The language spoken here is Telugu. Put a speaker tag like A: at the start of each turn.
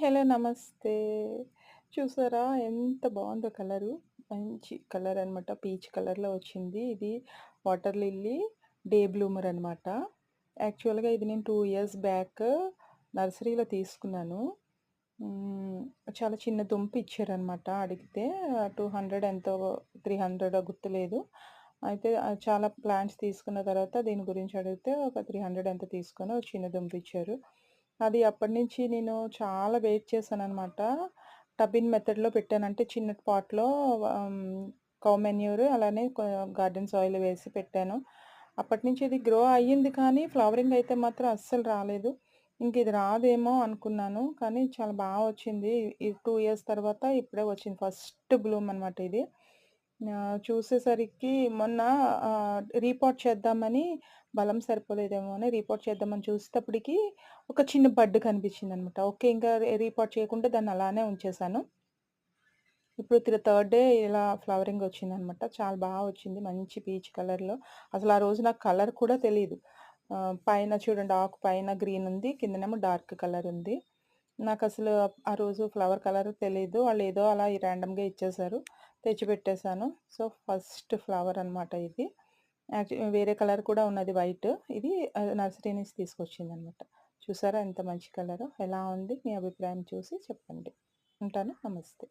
A: హలో. నమస్తే. చూసారా ఎంత బావుందో కలరు. మంచి కలర్ అనమాట. పీచ్ కలర్‌లో వచ్చింది. ఇది వాటర్ లిల్లీ డే బ్లూమర్ అనమాట. యాక్చువల్‌గా ఇది నేను 2 ఇయర్స్ బ్యాక్ నర్సరీలో తీసుకున్నాను. హ్మ్. చాలా చిన్న దుంప ఇచ్చారనమాట అడిగితే. 200 ఎంతో 300 గుర్తులేదు. అయితే చాలా ప్లాంట్స్ తీసుకున్న తర్వాత దీని గురించి అడిగితే ఒక 300 ఎంతో తీసుకొని ఒక చిన్న దుంప ఇచ్చారు. అది అప్పటినుంచి నేను చాలా వెయిట్ చేశాననమాట. టబిన్ మెథడ్‌లో పెట్టాను. అంటే చిన్న పాట్‌లో కౌ మాన్యూర్ అలానే గార్డెన్ సాయిల్ వేసి పెట్టాను. అప్పటినుంచి ఇది గ్రో అయ్యింది కానీ ఫ్లవరింగ్ అయితే మాత్రం అస్సలు రాలేదు. ఇంకిది రాదేమో అనుకున్నాను. కానీ చాలా వచ్చింది. ఈ 2 ఇయర్స్ తర్వాత ఇప్పుడే వచ్చింది. ఫస్ట్ బ్లూమ్ అనమాట ఇది. చూసేసరికి మొన్న రీపాట్ చేద్దామని బలం సరిపోలేదేమో అని రీపాట్ చేద్దామని చూసేటప్పటికి ఒక చిన్న బడ్ కనిపించిందనమాట. ఓకే. ఇంకా రీపాట్ చేయకుండా దాన్ని అలానే ఉంచేసాను. ఇప్పుడు థర్డ్ డే ఇలా ఫ్లవరింగ్ వచ్చిందనమాట. చాలా వచ్చింది. మంచి పీచ్ కలర్‌లో. అసలు ఆ రోజు నాకు కలర్ కూడా తెలీదు. పైన చూడండి ఆకు పైన గ్రీన్ ఉంది. కిందనేమో డార్క్ కలర్ ఉంది. నాకసలు ఆ రోజు ఫ్లవర్ కలర్ తెలీదు. వాళ్ళేదో అలా ర్యాండమ్‌గా ఇచ్చేసారు. తెచ్చిపెట్టేసాను. సో, ఫస్ట్ ఫ్లవర్ అనమాట ఇది. వేరే కలర్ కూడా ఉన్నది వైట్. ఇది నర్సరీ నుంచి తీసుకొచ్చిందనమాట. చూసారా ఎంత మంచి కలరో? ఎలా ఉంది? మీ అభిప్రాయం చూసి చెప్పండి. ఉంటాను. నమస్తే.